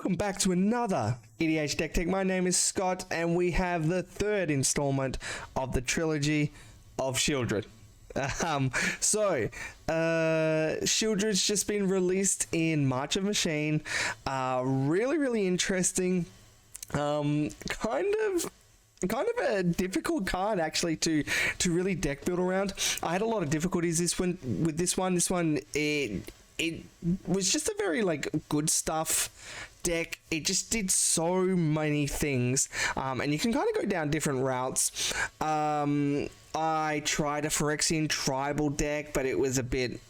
welcome back to another EDH Deck Tech. My name is Scott, and we have the third installment of the trilogy of Sheoldred. Sheoldred's just been released in March of Machine. Really interesting. Kind of a difficult card actually to really deck build around. I had a lot of difficulties with this one. It was just a very good stuff deck. It just did so many things, and you can kind of go down different routes. I tried a Phyrexian tribal deck, but it was a bit,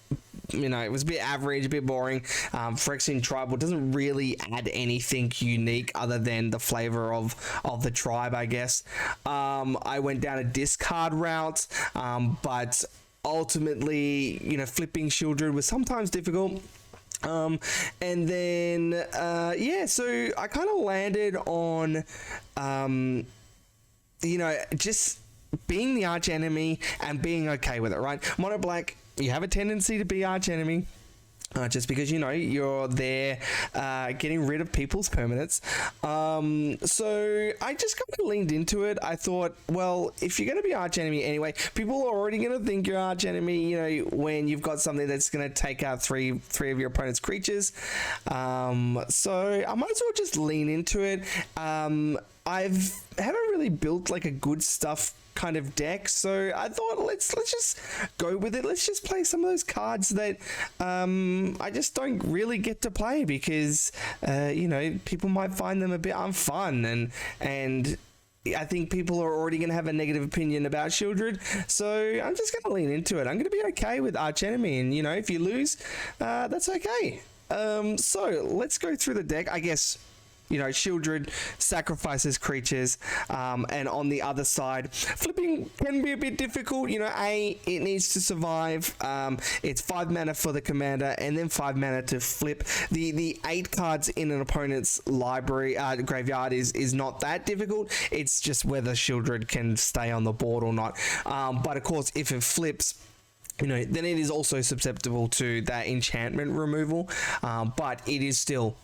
it was a bit average, a bit boring. Phyrexian tribal doesn't really add anything unique other than the flavor of the tribe, I guess. I went down a discard route, but ultimately, flipping Sheoldred was sometimes difficult. So I kind of landed on, just being the archenemy and being okay with it, right? Mono black, you have a tendency to be archenemy. Just because, you're there getting rid of people's permanents. So I just kind of leaned into it. I thought, well, if you're going to be archenemy anyway, people are already going to think you're archenemy, when you've got something that's going to take out three of your opponent's creatures. So I might as well just lean into it. I haven't really built a good stuff kind of deck, so I thought let's just go with it. Let's just play some of those cards that I just don't really get to play because people might find them a bit unfun, and I think people are already going to have a negative opinion about Sheoldred, so I'm just going to lean into it. I'm going to be okay with archenemy, and if you lose, that's okay. So let's go through the deck. I guess Sheoldred sacrifices creatures, and on the other side, flipping can be a bit difficult. It needs to survive. It's 5 mana for the commander, and then 5 mana to flip. The 8 cards in an opponent's library graveyard is not that difficult. It's just whether Sheoldred can stay on the board or not. But of course, if it flips, then it is also susceptible to that enchantment removal. But it is still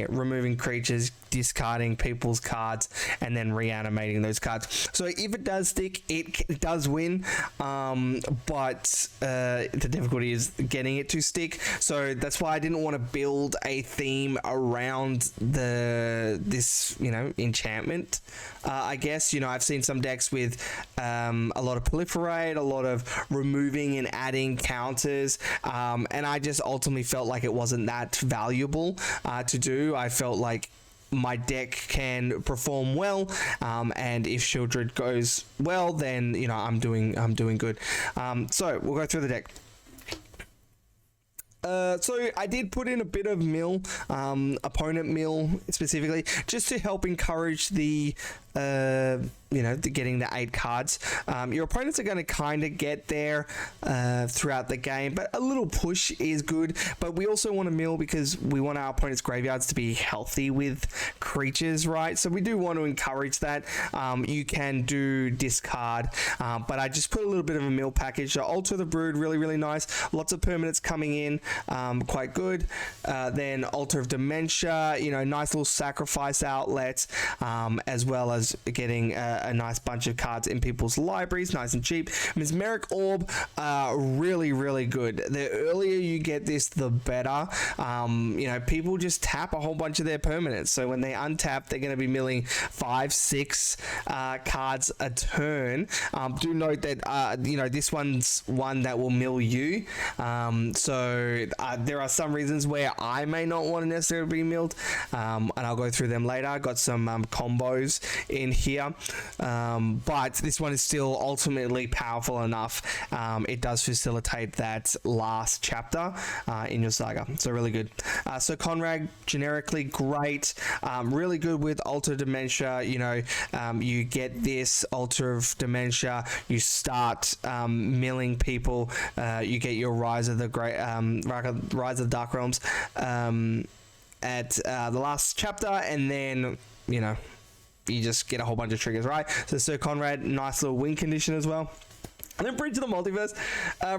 removing creatures, discarding people's cards, and then reanimating those cards. So if it does stick, it does win, but the difficulty is getting it to stick. So that's why I didn't want to build a theme around this enchantment. I guess I've seen some decks with a lot of proliferate, a lot of removing and adding counters, and I just ultimately felt like it wasn't that valuable to do. I felt like my deck can perform well, and if Sheoldred goes well, then I'm doing good. So we'll go through the deck. So I did put in a bit of mill, opponent mill specifically, just to help encourage the getting the 8 cards. Your opponents are going to kind of get there throughout the game, but a little push is good. But we also want to mill because we want our opponent's graveyards to be healthy with creatures, right? So we do want to encourage that. You can do discard, but I just put a little bit of a mill package. So Alter the Brood, really nice. Lots of permanents coming in, quite good. Then Altar of Dementia, nice little sacrifice outlets, as well as getting a nice bunch of cards in people's libraries, nice and cheap. Mesmeric Orb, really good. The earlier you get this, the better. People just tap a whole bunch of their permanents, so when they untap, they're going to be milling 5-6 cards a turn. Do note that this one's one that will mill you, so there are some reasons where I may not want to necessarily be milled, and I'll go through them later. I got some combos in here, but this one is still ultimately powerful enough. It does facilitate that last chapter in your saga, so really good. So Conrad, generically great, really good with Altar Dementia. You get this Altar of Dementia, you start milling people, you get your Rise of the Dark Realms at the last chapter, and then you just get a whole bunch of triggers, right? So Sir Conrad, nice little win condition as well. And then Bridge of the Multiverse.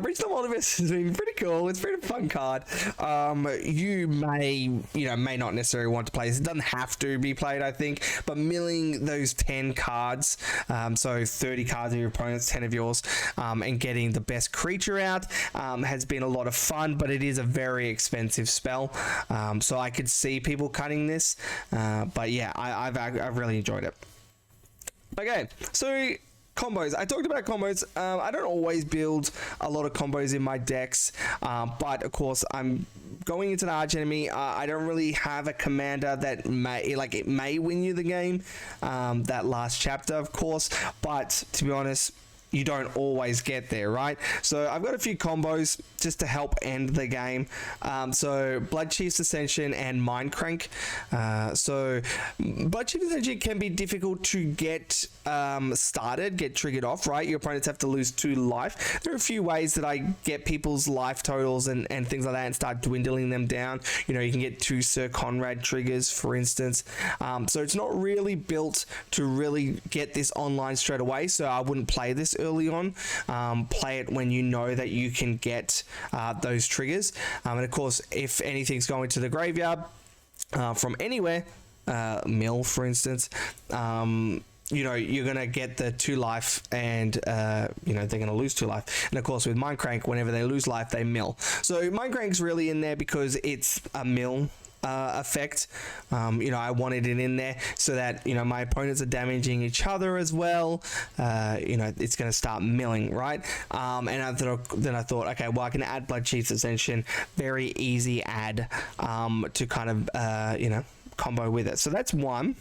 Bridge of the Multiverse has been pretty cool. It's a pretty fun card. You may not necessarily want to play this. It doesn't have to be played, I think. But milling those 10 cards, so 30 cards of your opponent's, 10 of yours, and getting the best creature out has been a lot of fun. But it is a very expensive spell, so I could see people cutting this. But yeah, I've really enjoyed it. Okay, so combos. I talked about combos. I don't always build a lot of combos in my decks, but of course I'm going into the archenemy. I don't really have a commander that may win you the game. That last chapter, of course, but to be honest, you don't always get there, right? So I've got a few combos just to help end the game. So Blood Chief's Ascension and Mind Crank. So Blood Chief's Ascension can be difficult to get started, get triggered off, right? Your opponents have to lose 2 life. There are a few ways that I get people's life totals and things like that and start dwindling them down. You know, you can get 2 Sir Conrad triggers, for instance. So it's not really built to really get this online straight away, so I wouldn't play this early on. Play it when you know that you can get those triggers. And of course, if anything's going to the graveyard from anywhere, mill for instance, you know, you're going to get the 2 life and, you know, they're going to lose 2 life. And of course with Mind Crank, whenever they lose life, they mill. So Mind Crank's really in there because it's a mill effect. You know, I wanted it in there so that, you know, my opponents are damaging each other as well. You know, it's going to start milling, right? And I thought, okay, well, I can add Blood Chief's Ascension. Very easy add to kind of, you know, combo with it. So that's one.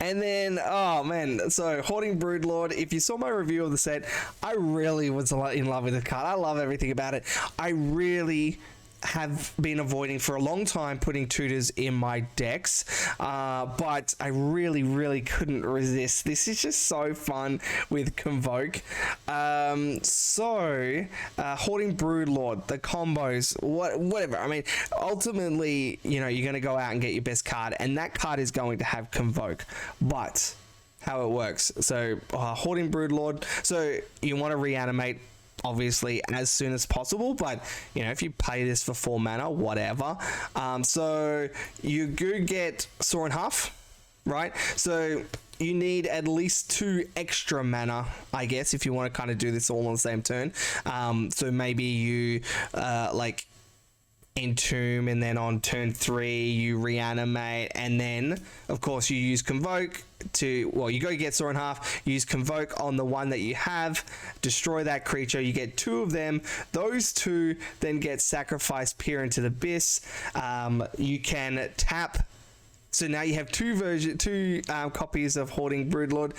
And then, oh man, so Hoarding Broodlord. If you saw my review of the set, I really was in love with the card. I love everything about it. I really have been avoiding for a long time putting tutors in my decks, but I really couldn't resist. This is just so fun with Convoke. So Hoarding Broodlord, the combos, whatever. I mean, ultimately, you know, you're going to go out and get your best card, and that card is going to have Convoke. But how it works, so Hoarding Broodlord, so you want to reanimate obviously as soon as possible, but you know, if you play this for 4 mana, whatever. So you do get Saw in Half, right? So you need at least 2 extra mana, I guess, if you want to kind of do this all on the same turn. So maybe you like Entomb, and then on turn 3 you reanimate, and then of course you use Convoke to, well, you go get Saw in Half, use Convoke on the one that you have, destroy that creature, you get 2 of them. Those 2 then get sacrificed, Peer into the Abyss. You can tap. So now you have 2 copies of Hoarding Broodlord.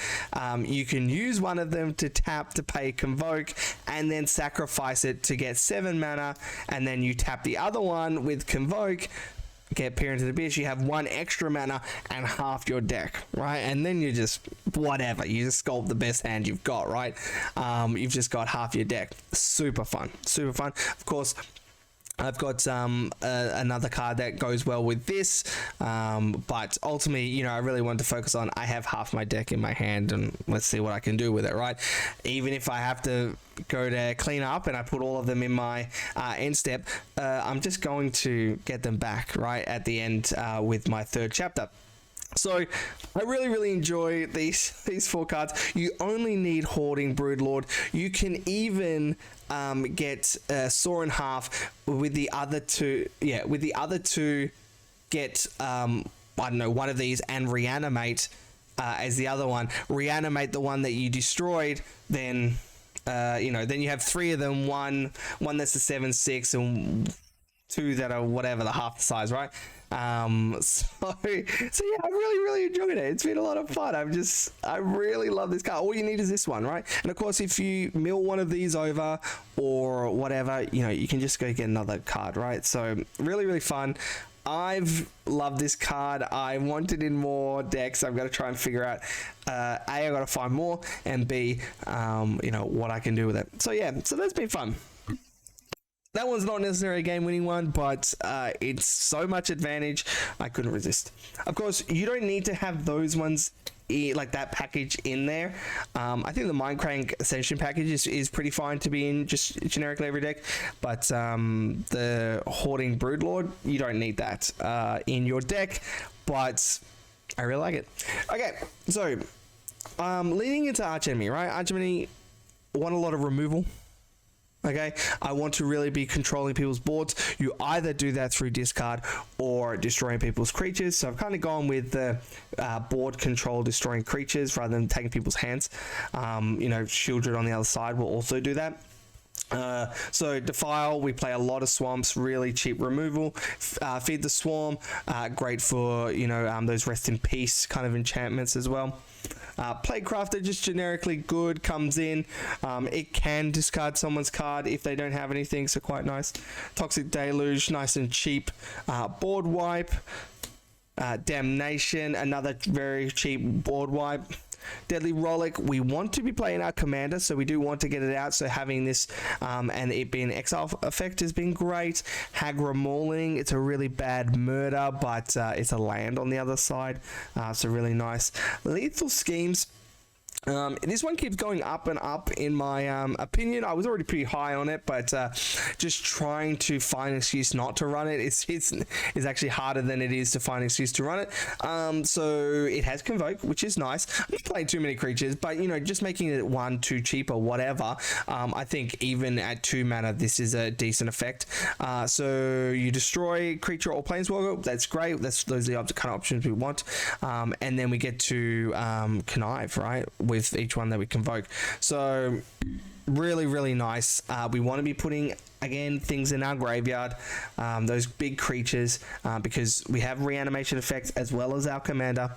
You can use one of them to tap to pay Convoke, and then sacrifice it to get 7 mana, and then you tap the other one with Convoke, get Peer into the Abyss. You have 1 extra mana and half your deck, right? And then you just, whatever, you just sculpt the best hand you've got, right? You've just got half your deck. Super fun, super fun. Of course, I've got another card that goes well with this, but ultimately, you know, I really wanted to focus on, I have half my deck in my hand, and let's see what I can do with it, right? Even if I have to go to clean up and I put all of them in my end step, I'm just going to get them back, right, at the end with my 3rd chapter. So I really enjoy these 4 cards. You only need Hoarding Broodlord. You can even get Saw in Half with the other 2. Yeah, with the other 2, get I don't know, one of these and reanimate as the other one. Reanimate the one that you destroyed. Then you know, then you have 3 of them. One that's a 7/6 and 2 that are whatever, the half the size, right? So yeah, I really enjoyed it. It's been a lot of fun. I really love this card. All you need is this one, right? And of course, if you mill one of these over or whatever, you know, you can just go get another card, right? So really fun. I've loved this card. I want it in more decks. I've got to try and figure out A, I got to find more, and B, you know, what I can do with it. So yeah, so that's been fun. That one's not necessarily a game-winning one, but it's so much advantage, I couldn't resist. Of course, you don't need to have those ones like that package in there. I think the Mindcrank Ascension package is pretty fine to be in just generically every deck, but the Hoarding Broodlord, you don't need that in your deck, but I really like it. Okay, so leading into Archenemy, right? Archenemy want a lot of removal. Okay, I want to really be controlling people's boards. You either do that through discard or destroying people's creatures. So I've kind of gone with the board control, destroying creatures rather than taking people's hands. You know, Sheoldred on the other side will also do that. So Defile, we play a lot of swamps, really cheap removal. Feed the Swarm, great for, you know, those Rest in Peace kind of enchantments as well. Plaguecrafter, just generically good, comes in. It can discard someone's card if they don't have anything, so quite nice. Toxic Deluge, nice and cheap. Board wipe. Damnation, another very cheap board wipe. Deadly Rollick, we want to be playing our commander, so we do want to get it out, so having this and it being exile effect has been great. Hagra Mauling, it's a really bad murder, but it's a land on the other side, so really nice. Lethal Schemes, this one keeps going up and up in my opinion. I was already pretty high on it, but just trying to find an excuse not to run it is actually harder than it is to find an excuse to run it. So it has Convoke, which is nice. I'm not playing too many creatures, but you know, just making it 1, 2 cheap or whatever. I think even at 2 mana, this is a decent effect. So you destroy creature or planeswalker. That's great. Those are the kind of options we want. And then we get to connive, right? With each one that we convoke. So really, really nice. We want to be putting, again, things in our graveyard, those big creatures, because we have reanimation effects as well as our commander.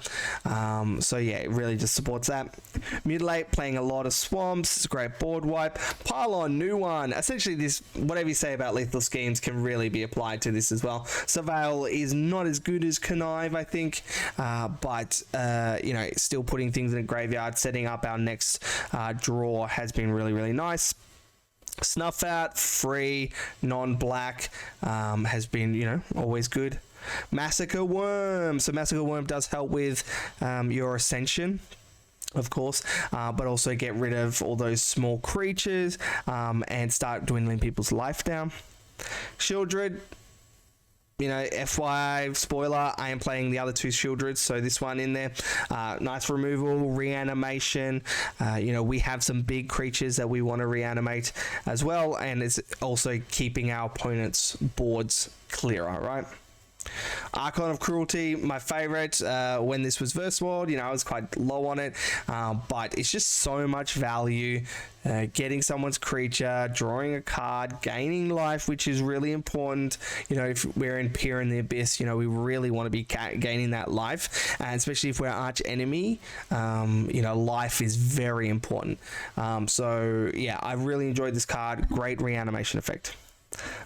So yeah, it really just supports that. Mutilate, playing a lot of swamps. It's a great board wipe. Pile on, new one. Essentially, this, whatever you say about Lethal Schemes can really be applied to this as well. Surveil is not as good as Connive, I think, but you know, still putting things in the graveyard, setting up our next draw has been really, really nice. Snuff Out, free, non-black, has been, you know, always good. Massacre Worm. So Massacre Worm does help with your Ascension, of course, but also get rid of all those small creatures and start dwindling people's life down. Sheoldred, you know, FYI, spoiler, I am playing the other 2 Sheoldreds, so this one in there. Nice removal, reanimation. You know, we have some big creatures that we want to reanimate as well, and it's also keeping our opponent's boards clearer, right? Archon of Cruelty, my favorite. When this was Verse World, you know, I was quite low on it, but it's just so much value. Getting someone's creature, drawing a card, gaining life, which is really important. You know, if we're in Peer in the Abyss, you know, we really want to be gaining that life, and especially if we're arch enemy, you know, life is very important. So yeah, I really enjoyed this card. Great reanimation effect.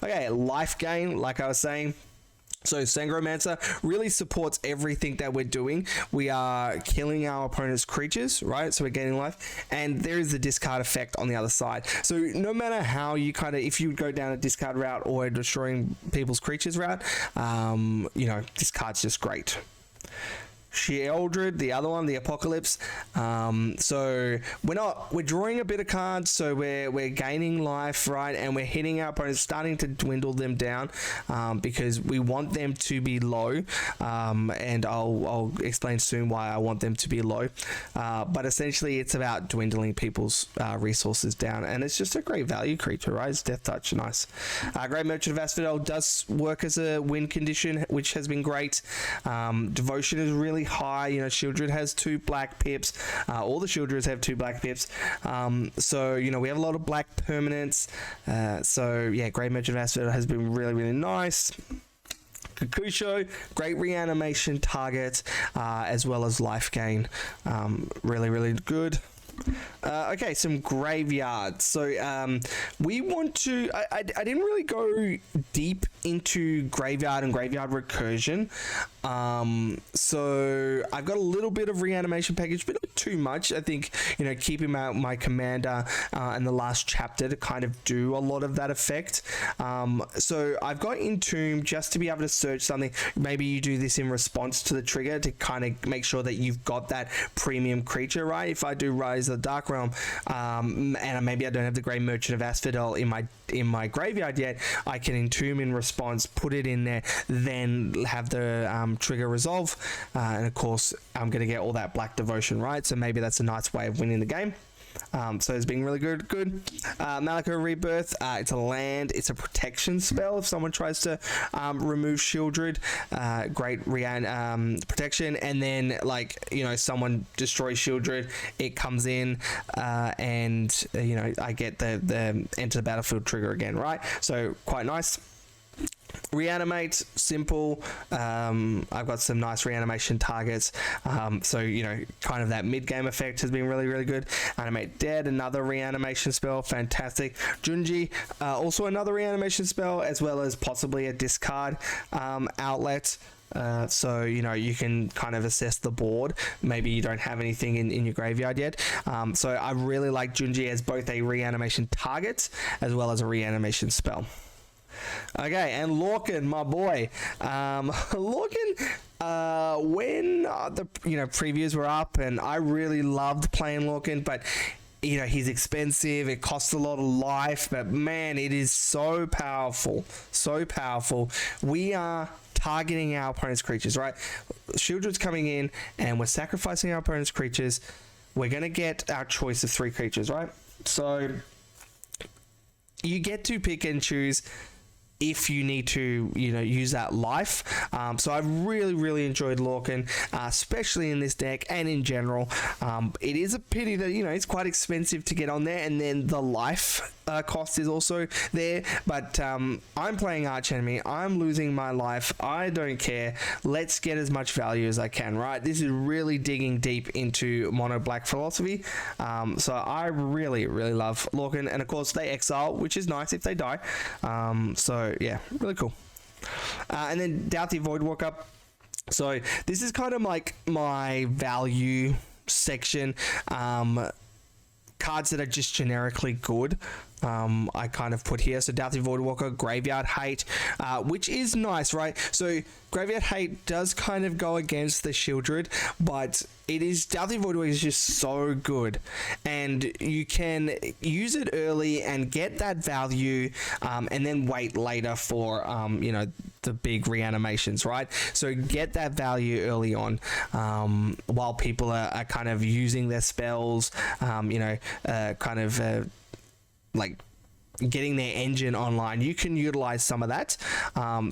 Okay, life gain, like I was saying. So Sangromancer really supports everything that we're doing. We are killing our opponent's creatures, right? So we're gaining life, and there is the discard effect on the other side. So no matter how you kind of, if you go down a discard route or a destroying people's creatures route, you know, discard's just great. Sheoldred, the other one, the Apocalypse. So we're drawing a bit of cards, so we're gaining life, right? And we're hitting our opponents, starting to dwindle them down, because we want them to be low. And I'll explain soon why I want them to be low. But essentially, it's about dwindling people's resources down, and it's just a great value creature, right? It's Death Touch, nice. Great Merchant of Asphodel does work as a win condition, which has been great. Devotion is really high. You know, Sheoldred has 2 black pips. All the Sheoldreds have 2 black pips. So, you know, we have a lot of black permanents. So, yeah, Great Merchant of Asphodel has been really, really nice. Kakusho, great reanimation target, as well as life gain. Really, really good. Okay, some graveyards. So we want to, I didn't really go deep into graveyard and graveyard recursion. So I've got a little bit of reanimation package, but not too much. I think, you know, keeping my commander in the last chapter to kind of do a lot of that effect. So I've got Entomb just to be able to search something. Maybe you do this in response to the trigger to kind of make sure that you've got that premium creature, right? If I do Rise of the Dark Realm, and maybe I don't have the Grey Merchant of Asphodel in my graveyard yet, I can Entomb in response, put it in there, then have the trigger resolve, and of course I'm going to get all that Black Devotion, right? So maybe that's a nice way of winning the game. So it's been really good. Malika Rebirth, it's a land, it's a protection spell. If someone tries to remove Sheoldred, great protection. And then, like, you know, someone destroys Sheoldred, it comes in, and you know, I get the enter the battlefield trigger again, right? So quite nice. Reanimate, simple. I've got some nice reanimation targets, so you know, kind of that mid-game effect has been really good. Animate Dead, another reanimation spell, fantastic. Junji, also another reanimation spell, as well as possibly a discard outlet. So you know, you can kind of assess the board. Maybe you don't have anything in your graveyard yet. So I really like Junji as both a reanimation target as well as a reanimation spell. Okay, and Lorcan, my boy. Lorcan, when the previews were up, and I really loved playing Lorcan, but you know, he's expensive, it costs a lot of life, but man, it is so powerful, so powerful. We are targeting our opponent's creatures, right? Sheoldred's coming in, and we're sacrificing our opponent's creatures. We're going to get our choice of 3 creatures, right? So you get to pick and choose if you need to, you know, use that life. So I've really enjoyed Lorcan, especially in this deck and in general. It is a pity that, you know, it's quite expensive to get on there, and then the life cost is also there. But I'm playing Archenemy, I'm losing my life, I don't care. Let's get as much value as I can, right? This is really digging deep into mono black philosophy. So I really love Lorcan, and of course they exile, which is nice if they die. So yeah, really cool. And then Doughty Voidwalker. So this is kind of like my value section. Cards that are just generically good, I kind of put here. So Doughty Voidwalker, Graveyard Hate, which is nice, right? So Graveyard Hate does kind of go against the Sheoldred, but Doughty Voidwalker is just so good, and you can use it early and get that value, and then wait later for you know, the big reanimations, right? So get that value early on, while people are kind of using their spells, you know, kind of like getting their engine online. You can utilize some of that.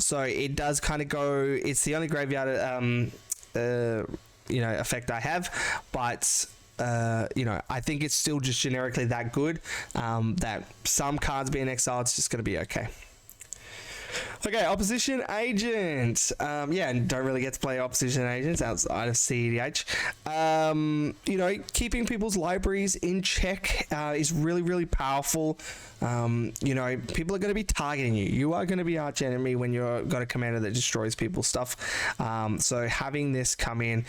So it does kind of go, it's the only graveyard you know, effect I have, but you know, I think it's still just generically that good, that some cards being exiled, it's just going to be okay. Okay, Opposition Agent. Yeah, and don't really get to play Opposition Agents outside of CEDH. You know, keeping people's libraries in check is really powerful. You know, people are going to be targeting you. You are going to be archenemy when you've got a commander that destroys people's stuff. So having this come in,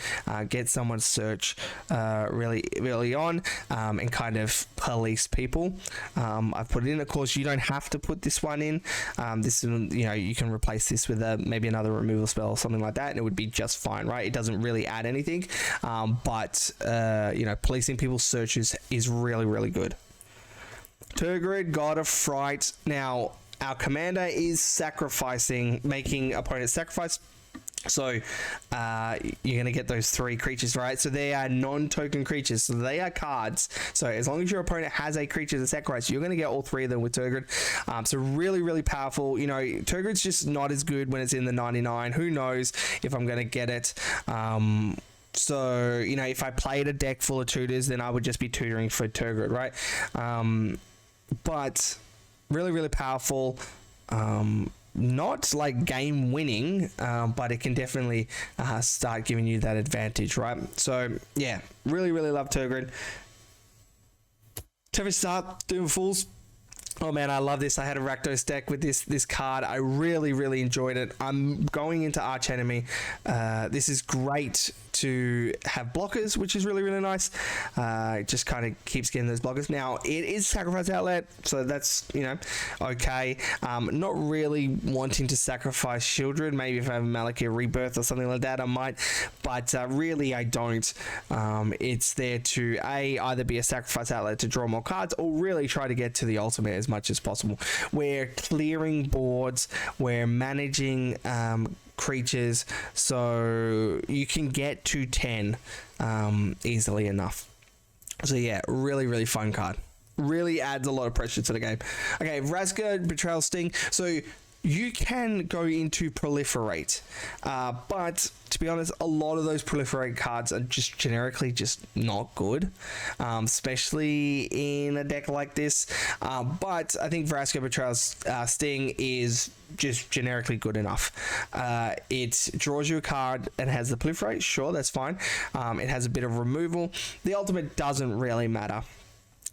get someone's search really early on, and kind of police people. I've put it in. Of course, you don't have to put this one in. This, you know, you can replace this with maybe another removal spell or something like that, and it would be just fine, right? It doesn't really add anything, but you know, policing people's searches is really good. Turgid, God of Fright. Now, our commander is sacrificing, making opponents sacrifice. So you're going to get those 3 creatures, right? So they are non-token creatures, so they are cards. So as long as your opponent has a creature to sacrifice, you're going to get all 3 of them with Turgid. So really powerful. You know, Turgid's just not as good when it's in the 99. Who knows if I'm going to get it. So, you know, if I played a deck full of tutors, then I would just be tutoring for Turgid, right? But really powerful. Not like game winning, but it can definitely start giving you that advantage, right? So yeah, really love Turgid. Tempest Start, Doom Fools. Oh man, I love this. I had a Rakdos deck with this card. I really enjoyed it. I'm going into Archenemy. This is great to have blockers, which is really, really nice. It just kind of keeps getting those blockers. Now, it is sacrifice outlet, so that's, you know, okay. Not really wanting to sacrifice Sheoldred. Maybe if I have Malakir Rebirth or something like that, I might. But really, I don't. It's there to, either be a sacrifice outlet to draw more cards, or really try to get to the ultimate as much as possible. We're clearing boards, we're managing creatures, so you can get to 10 easily enough. So yeah, really, really fun card. Really adds a lot of pressure to the game. Okay, Vraska, Betrayal Sting. So you can go into Proliferate, but to be honest, a lot of those Proliferate cards are just generically just not good, especially in a deck like this. But I think Vraska Betrayal Sting is just generically good enough. It draws you a card and has the Proliferate. Sure, that's fine. It has a bit of removal. The ultimate doesn't really matter.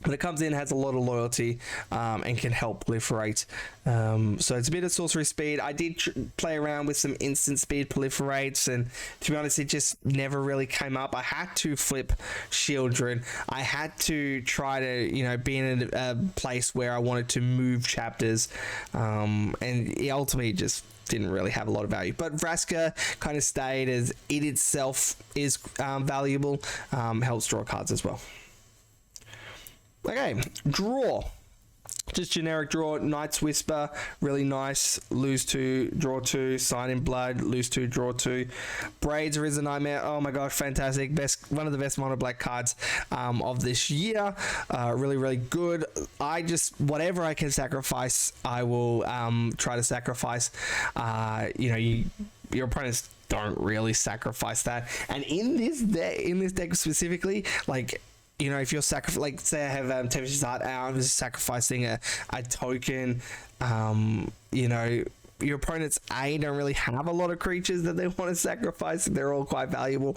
But it comes in, has a lot of loyalty, and can help proliferate. So it's a bit of sorcery speed. I did play around with some instant speed proliferates, and to be honest, it just never really came up. I had to flip Sheoldred. I had to try to, you know, be in a place where I wanted to move chapters, and it ultimately just didn't really have a lot of value. But Vraska kind of stayed as it itself is valuable, helps draw cards as well. Okay, draw. Just generic draw. Knight's Whisper, really nice. Lose 2, draw 2. Sign in Blood, lose 2, draw 2. Braids, Arisen Nightmare. Oh my gosh, fantastic. One of the best mono black cards of this year. Really, really good. I just, whatever I can sacrifice, I will try to sacrifice. You know, your opponents don't really sacrifice that. And in this deck specifically, like, you know, if you're like, say I have Tempest's Heart out, I'm just sacrificing a token, you know, your opponents don't really have a lot of creatures that they want to sacrifice. They're all quite valuable.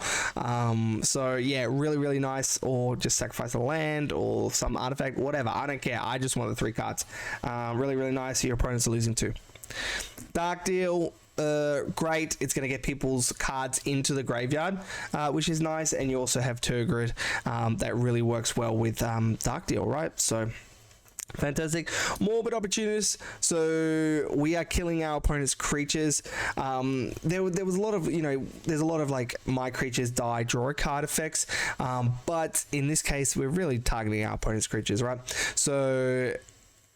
So yeah, really, really nice. Or just sacrifice a land or some artifact, whatever. I don't care. I just want the 3 cards. Really, really nice. Your opponents are losing 2. Dark Deal. Great. It's going to get people's cards into the graveyard, which is nice. And you also have Turgid that really works well with Dark Deal, right? So fantastic. Morbid Opportunist. So we are killing our opponent's creatures. There was a lot of, you know, there's a lot of like my creatures die, draw a card effects, but in this case we're really targeting our opponent's creatures, right? So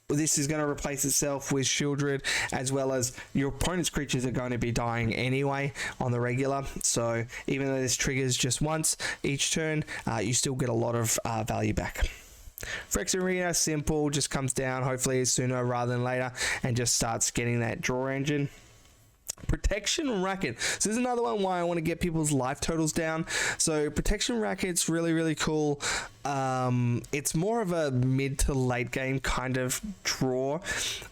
this is going to replace itself with Sheoldred, as well as your opponent's creatures are going to be dying anyway on the regular. So even though this triggers just once each turn, you still get a lot of value back. Phyrexian Arena, simple, just comes down hopefully sooner rather than later and just starts getting that draw engine. Protection Racket. So this is another one why I want to get people's life totals down. So Protection Racket's really, really cool. It's more of a mid to late game kind of draw,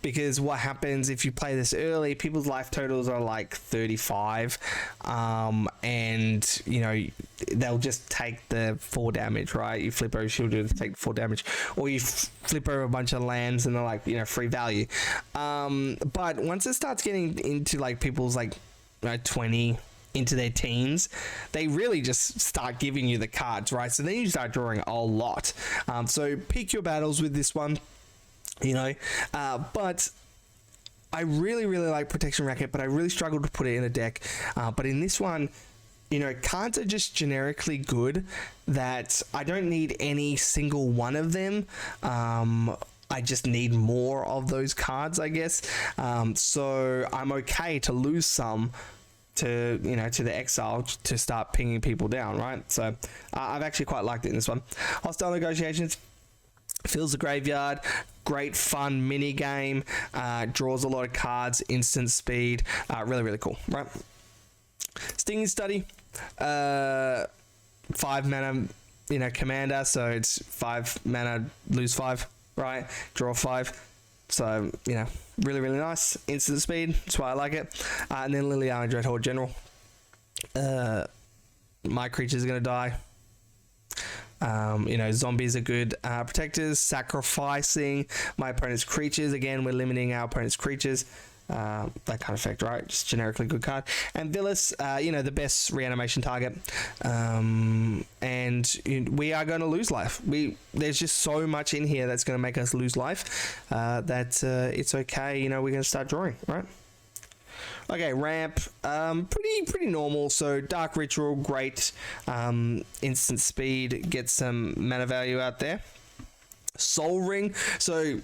because what happens if you play this early, people's life totals are like 35, and you know, they'll just take the 4 damage, right? You flip over Sheoldred to take 4 damage, or you flip over a bunch of lands and they're like, you know, free value. But once it starts getting into like people's like 20 into their teens, they really just start giving you the cards, right? So then you start drawing a lot. So pick your battles with this one, you know. But I really, really like Protection Racket, but I really struggled to put it in a deck. But in this one, you know, cards are just generically good that I don't need any single one of them. I just need more of those cards, I guess. So I'm okay to lose some to, you know, to the exile to start pinging people down, right? So I've actually quite liked it in this one. Hostile Negotiations fills the graveyard. Great fun mini game. Draws a lot of cards. Instant speed. Really, really cool, right? Stinging Study. 5 mana, you know, commander. So it's 5 mana, lose 5, right? Draw 5. So, you know, really, really nice. Instant speed. That's why I like it. And then Liliana Dreadhorde General. My creatures are going to die. You know, zombies are good protectors. Sacrificing my opponent's creatures. Again, we're limiting our opponent's creatures. that kind of effect, right? Just generically good card. And Villas, you know, the best reanimation target. And we are going to lose life. There's just so much in here that's going to make us lose life that it's okay. You know, we're going to start drawing, right? Okay, ramp, pretty normal. So Dark Ritual, great. Instant speed, get some mana value out there. Soul Ring, so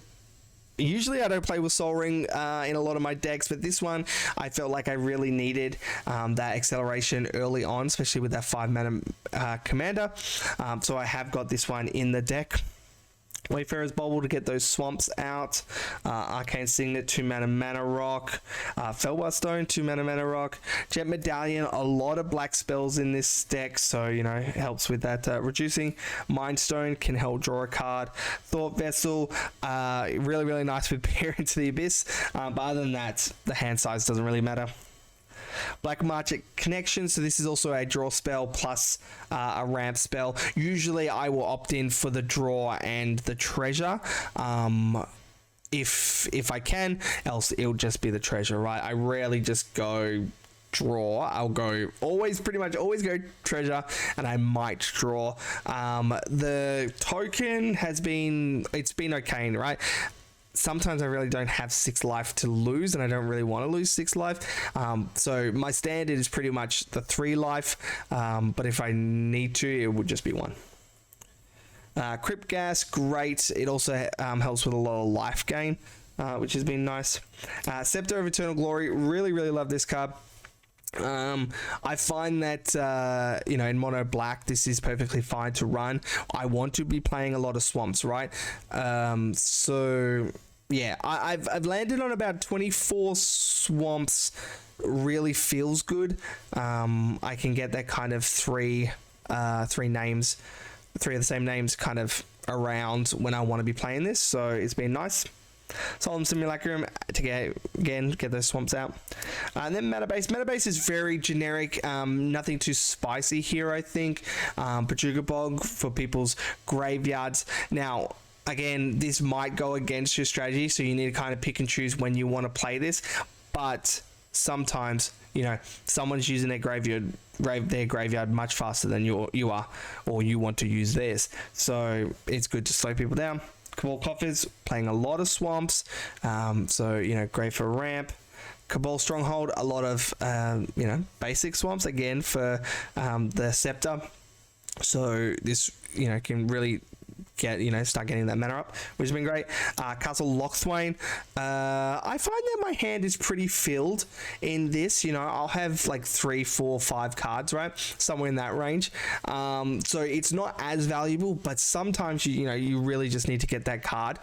usually I don't play with Soul Ring in a lot of my decks, but this one I felt like I really needed that acceleration early on, especially with that 5 mana commander. So I have got this one in the deck. Wayfarer's Bauble to get those swamps out. Arcane Signet, 2 mana rock. Felbar Stone, 2 mana rock. Jet Medallion, a lot of black spells in this deck, so you know, it helps with that reducing. Mind Stone can help draw a card. Thought Vessel, really nice with Peer into the Abyss, but other than that, the hand size doesn't really matter. Black Magic Connection, so this is also a draw spell plus a ramp spell. Usually I will opt in for the draw and the treasure if I can, else it'll just be the treasure, right? I rarely just go draw. I'll go pretty much always go treasure, and I might draw. The token it's been okay, right? Sometimes I really don't have 6 life to lose, and I don't really want to lose 6 life. So my standard is pretty much the 3 life, but if I need to, it would just be 1. Crypt Gas, great. It also helps with a lot of life gain, which has been nice. Scepter of Eternal Glory, really love this card. I find that you know, in mono black this is perfectly fine to run. I want to be playing a lot of swamps, right? So yeah, I've landed on about 24 swamps. Really feels good. I can get that kind of three of the same names kind of around when I want to be playing this, so it's been nice. Solemn Simulacrum to get those swamps out. And then Metabase. Metabase is very generic, nothing too spicy here, I think. Pachuga Bog for people's graveyards. Now, again, this might go against your strategy, so you need to kind of pick and choose when you want to play this. But sometimes, you know, someone's using their graveyard much faster than you are, or you want to use theirs. So it's good to slow people down. Cabal Coffers, playing a lot of swamps, so you know, great for ramp. Cabal Stronghold, a lot of you know, basic swamps again for the Scepter, so this, you know, can really start getting that mana up, which has been great. Castle Lochthwain, I find that my hand is pretty filled in this. You know, I'll have like 3, 4, 5 cards, right, somewhere in that range. So it's not as valuable, but sometimes you really just need to get that card.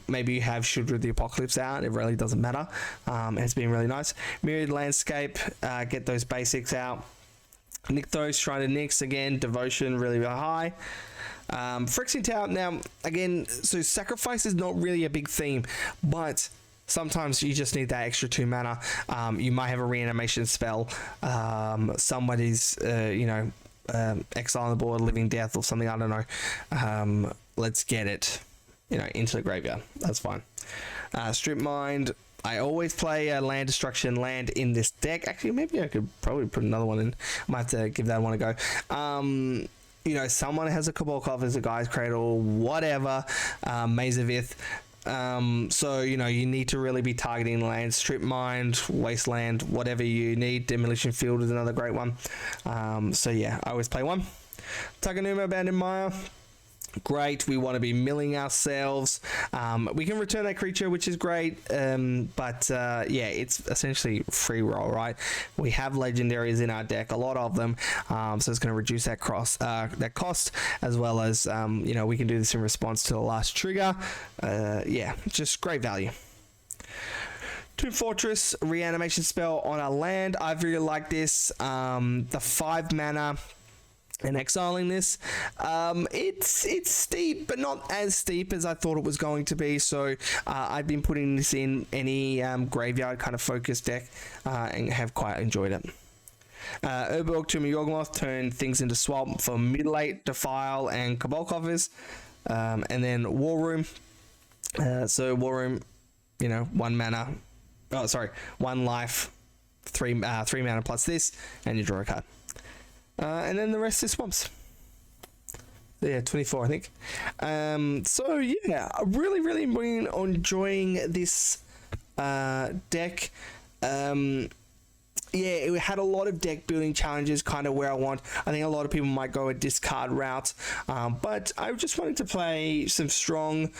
Maybe you have Sheoldred the Apocalypse out, it really doesn't matter. It's been really nice. Myriad Landscape, get those basics out. Nykthos, Shrine of Nyx, again, Devotion really high. Phyrexian Tower, now again, so sacrifice is not really a big theme, but sometimes you just need that extra 2 mana. You might have a reanimation spell, somebody's exile on the board, living death or something, I don't know. Let's get it into the graveyard, that's fine. Strip Mind, I always play a land destruction land in this deck. Actually, maybe I could probably put another one in. I might have to give that one a go. Someone has a Cabal Coffers, a Guy's Cradle, whatever, Maze of Ith. So, you need to really be targeting land. Strip Mind, Wasteland, whatever you need. Demolition Field is another great one. So, yeah, I always play one. Taganuma, Abandoned Mire. Great, we want to be milling ourselves. We can return that creature, which is great, but yeah, it's essentially free roll, right? We have legendaries in our deck, a lot of them, so it's going to reduce that cost, as well as we can do this in response to the last trigger. Yeah, just great value. Tomb Fortress, reanimation spell on our land. I really like this. The 5 mana and exiling this, it's steep, but not as steep as I thought it was going to be. So I've been putting this in any graveyard kind of focused deck, and have quite enjoyed it. Urborg, Tomb of Yawgmoth, turn things into swamp for Mutilate, Defile, and Cabal Coffers, and then War Room. So War Room, 1 mana, Oh, sorry, 1 life, 3 mana plus this, and you draw a card. And then the rest is swamps. Yeah, 24, I think. So yeah, I really been enjoying this deck. Yeah, it had a lot of deck building challenges, kind of where I want. I think a lot of people might go a discard route, but I just wanted to play some strong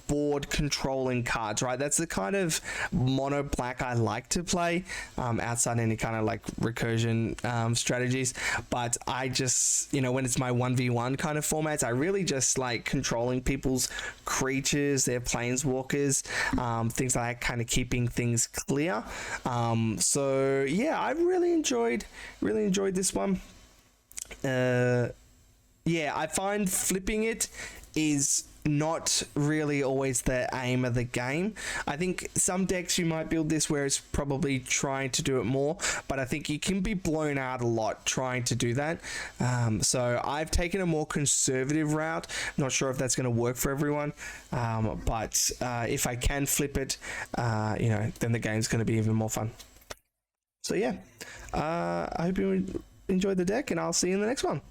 board controlling cards, right? That's the kind of mono black I like to play, outside any kind of like recursion strategies. But I just, you know, when it's my 1v1 kind of formats, I really just like controlling people's creatures, their planeswalkers, things like that, kind of keeping things clear. So yeah, I really enjoyed this one. Yeah, I find flipping it is not really always the aim of the game. I think some decks you might build this where it's probably trying to do it more, but I think you can be blown out a lot trying to do that. So I've taken a more conservative route. Not sure if that's going to work for everyone, but if I can flip it, you know, then the game's going to be even more fun. So yeah, I hope you enjoyed the deck, and I'll see you in the next one.